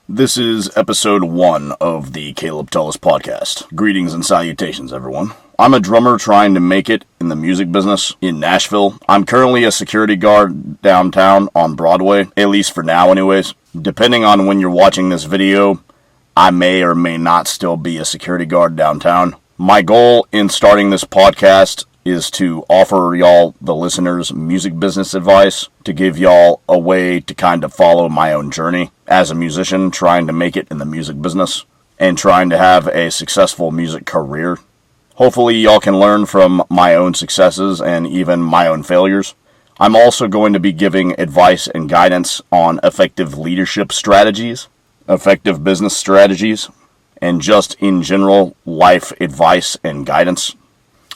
This is episode 1 of the Tullos podcast. Greetings and salutations, everyone. I'm a drummer trying to make it in the music business in Nashville. I'm currently a security guard downtown on Broadway, at least for now anyways. Depending on when you're watching this video, I may or may not still be a security guard downtown. My goal in starting this podcast is to offer y'all, the listeners, music business advice, to give y'all a way to kind of follow my own journey as a musician trying to make it in the music business and trying to have a successful music career. Hopefully y'all can learn from my own successes and even my own failures. I'm also going to be giving advice and guidance on effective leadership strategies, effective business strategies, and just in general life advice and guidance.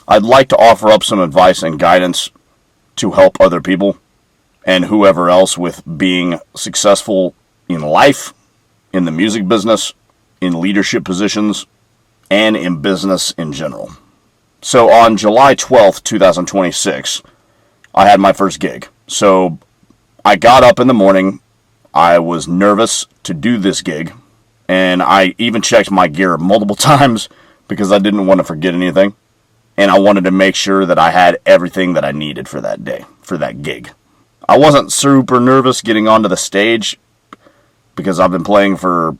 I'd like to offer up some advice and guidance to help other people and whoever else with being successful in life, in the music business, in leadership positions, and in business in general. So on July 12th, 2026, I had my first gig. So I got up in the morning. I was nervous to do this gig, and I even checked my gear multiple times because I didn't want to forget anything. And I wanted to make sure that I had everything that I needed for that day, for that gig. I wasn't super nervous getting onto the stage because I've been playing for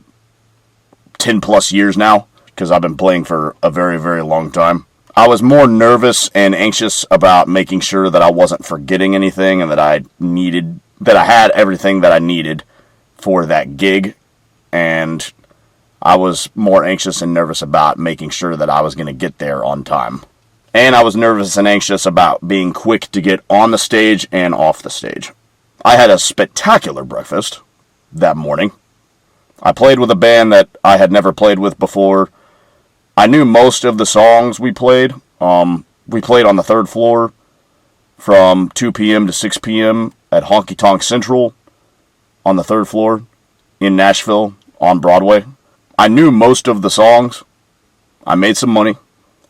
10 plus years now, because I've been playing for a very, very long time. I was more nervous and anxious about making sure that I wasn't forgetting anything and that I had everything that I needed for that gig. And I was more anxious and nervous about making sure that I was going to get there on time. And I was nervous and anxious about being quick to get on the stage and off the stage. I had a spectacular breakfast that morning. I played with a band that I had never played with before. I knew most of the songs we played. We played on the third floor from 2 p.m. to 6 p.m. at Honky Tonk Central on the third floor in Nashville on Broadway. I knew most of the songs. I made some money.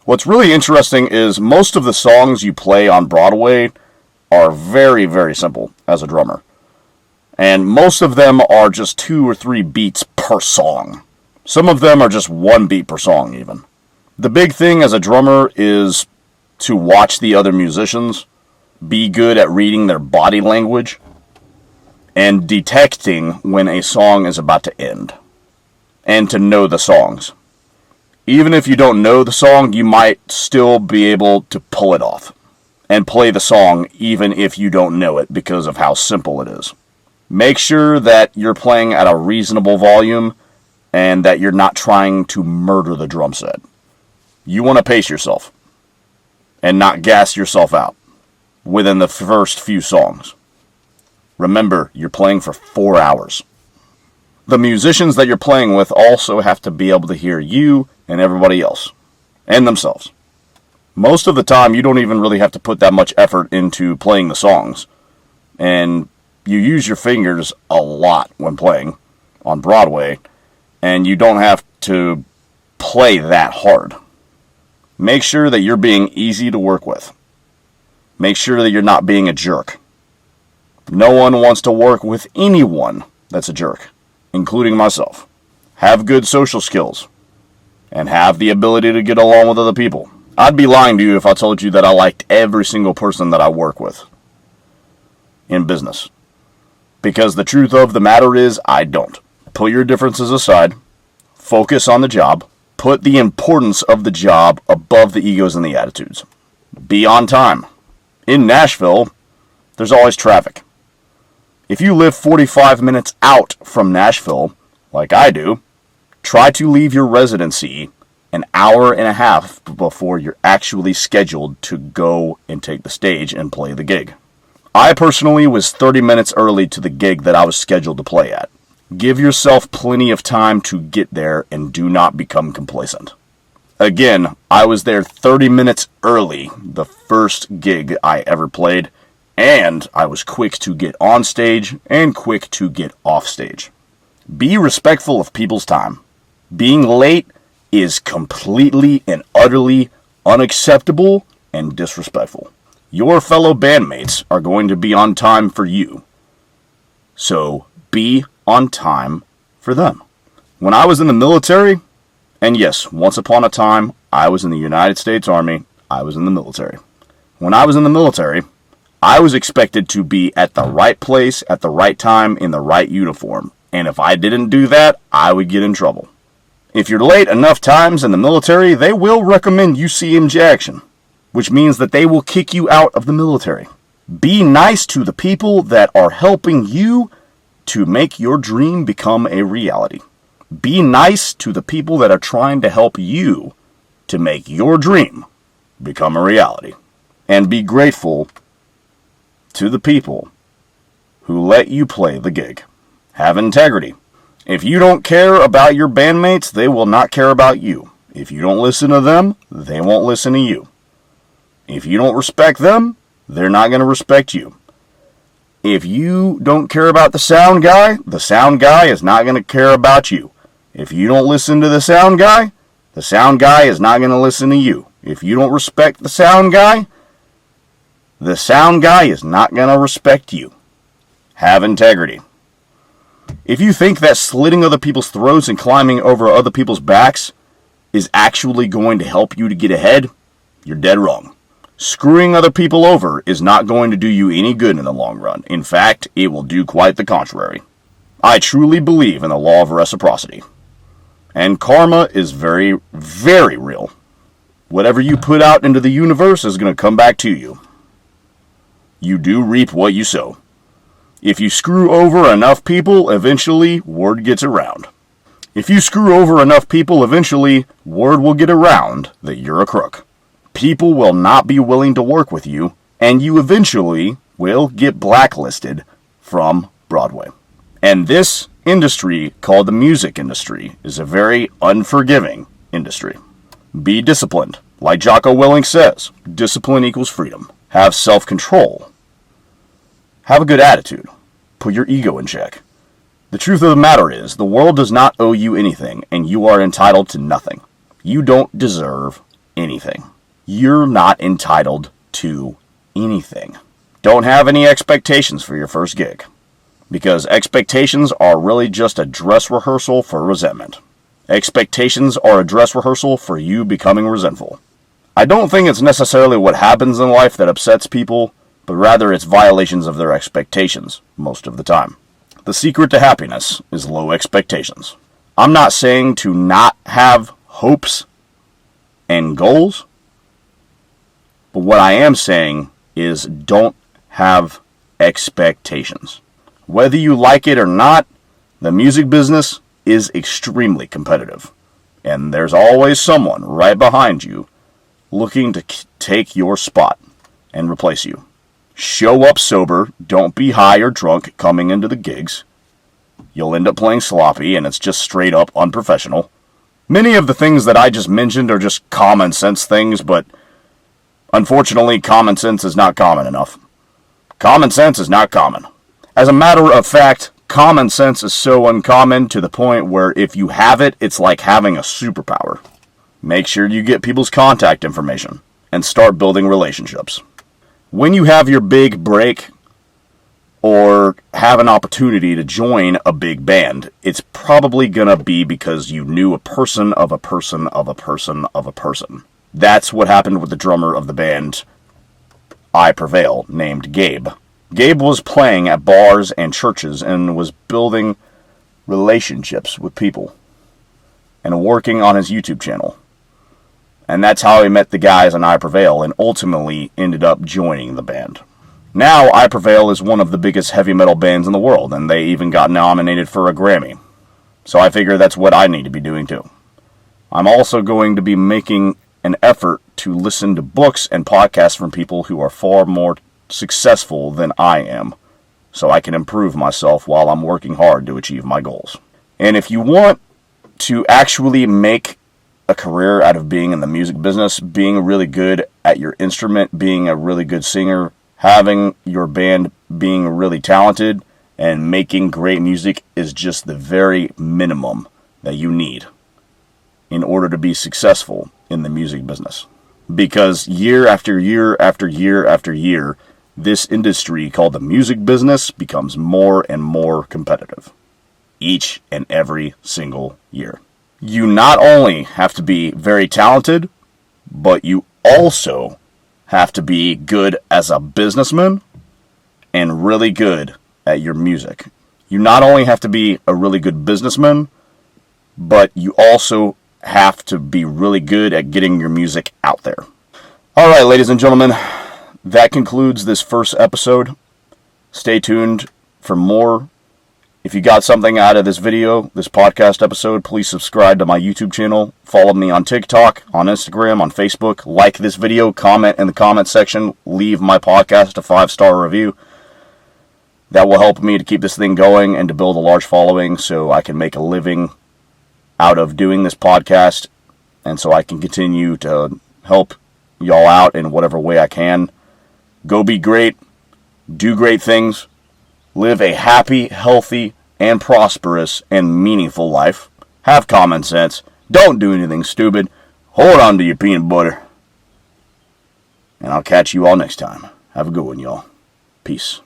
What's really interesting is most of the songs you play on Broadway are very, very simple as a drummer. And most of them are just 2 or 3 beats per song. Some of them are just 1 beat per song even. The big thing as a drummer is to watch the other musicians, be good at reading their body language, and detecting when a song is about to end, and to know the songs. Even if you don't know the song, you might still be able to pull it off and play the song even if you don't know it because of how simple it is. Make sure that you're playing at a reasonable volume and that you're not trying to murder the drum set. You want to pace yourself and not gas yourself out within the first few songs. Remember, you're playing for 4 hours. The musicians that you're playing with also have to be able to hear you and everybody else, and themselves. Most of the time, you don't even really have to put that much effort into playing the songs, and you use your fingers a lot when playing on Broadway, and you don't have to play that hard. Make sure that you're being easy to work with. Make sure that you're not being a jerk. No one wants to work with anyone that's a jerk, including myself. Have good social skills and have the ability to get along with other people. I'd be lying to you if I told you that I liked every single person that I work with in business. Because the truth of the matter is, I don't. Put your differences aside. Focus on the job. Put the importance of the job above the egos and the attitudes. Be on time. In Nashville, there's always traffic. If you live 45 minutes out from Nashville, like I do, try to leave your residency an hour and a half before you're actually scheduled to go and take the stage and play the gig. I personally was 30 minutes early to the gig that I was scheduled to play at. Give yourself plenty of time to get there and do not become complacent. Again, I was there 30 minutes early the first gig I ever played, and I was quick to get on stage and quick to get off stage. Be respectful of people's time. Being late is completely and utterly unacceptable and disrespectful. Your fellow bandmates are going to be on time for you. So be on time for them. When I was in the military, and yes, once upon a time, I was in the United States Army, I was in the military. When I was in the military, I was expected to be at the right place at the right time in the right uniform. And if I didn't do that, I would get in trouble. If you're late enough times in the military, they will recommend you see MJ action, which means that they will kick you out of the military. Be nice to the people that are helping you to make your dream become a reality. Be nice to the people that are trying to help you to make your dream become a reality. And be grateful to the people who let you play the gig. Have integrity. If you don't care about your bandmates, they will not care about you. If you don't listen to them, they won't listen to you. If you don't respect them, they're not going to respect you. If you don't care about the sound guy is not going to care about you. If you don't listen to the sound guy is not going to listen to you. If you don't respect the sound guy is not going to respect you. Have integrity. If you think that slitting other people's throats and climbing over other people's backs is actually going to help you to get ahead, you're dead wrong. Screwing other people over is not going to do you any good in the long run. In fact, it will do quite the contrary. I truly believe in the law of reciprocity. And karma is very, very real. Whatever you put out into the universe is going to come back to you. You do reap what you sow. If you screw over enough people, eventually word gets around. If you screw over enough people, eventually word will get around that you're a crook. People will not be willing to work with you, and you eventually will get blacklisted from Broadway. And this industry, called the music industry, is a very unforgiving industry. Be disciplined. Like Jocko Willink says, discipline equals freedom. Have self-control. Have a good attitude. Put your ego in check. The truth of the matter is, the world does not owe you anything, and you are entitled to nothing. You don't deserve anything. You're not entitled to anything. Don't have any expectations for your first gig, because expectations are really just a dress rehearsal for resentment. Expectations are a dress rehearsal for you becoming resentful. I don't think it's necessarily what happens in life that upsets people, but rather it's violations of their expectations most of the time. The secret to happiness is low expectations. I'm not saying to not have hopes and goals, but what I am saying is don't have expectations. Whether you like it or not, the music business is extremely competitive, and there's always someone right behind you looking to take your spot and replace you. Show up sober, don't be high or drunk coming into the gigs. You'll end up playing sloppy, and it's just straight up unprofessional. Many of the things that I just mentioned are just common sense things, but unfortunately, common sense is not common enough. Common sense is not common. As a matter of fact, common sense is so uncommon to the point where if you have it, it's like having a superpower. Make sure you get people's contact information and start building relationships. When you have your big break or have an opportunity to join a big band, it's probably going to be because you knew a person of a person of a person of a person. That's what happened with the drummer of the band I Prevail, named Gabe. Gabe was playing at bars and churches and was building relationships with people and working on his YouTube channel. And that's how he met the guys in I Prevail and ultimately ended up joining the band. Now, I Prevail is one of the biggest heavy metal bands in the world, and they even got nominated for a Grammy. So I figure that's what I need to be doing too. I'm also going to be making an effort to listen to books and podcasts from people who are far more successful than I am, so I can improve myself while I'm working hard to achieve my goals. And if you want to actually make a career out of being in the music business, being really good at your instrument, being a really good singer, having your band being really talented, and making great music is just the very minimum that you need in order to be successful in the music business. Because year after year after year after year, this industry called the music business becomes more and more competitive. each and every single year. You not only have to be very talented, but you also have to be good as a businessman and really good at your music. You not only have to be a really good businessman, but you also have to be really good at getting your music out there. Alright, ladies and gentlemen, that concludes this first episode. Stay tuned for more. If you got something out of this video, this podcast episode, please subscribe to my YouTube channel. Follow me on TikTok, on Instagram, on Facebook. Like this video, comment in the comment section. Leave my podcast a 5-star review. That will help me to keep this thing going and to build a large following so I can make a living out of doing this podcast and so I can continue to help y'all out in whatever way I can. Go be great. Do great things. Live a happy, healthy, and prosperous and meaningful life. Have common sense. Don't do anything stupid. Hold on to your peanut butter. And I'll catch you all next time. Have a good one, y'all. Peace.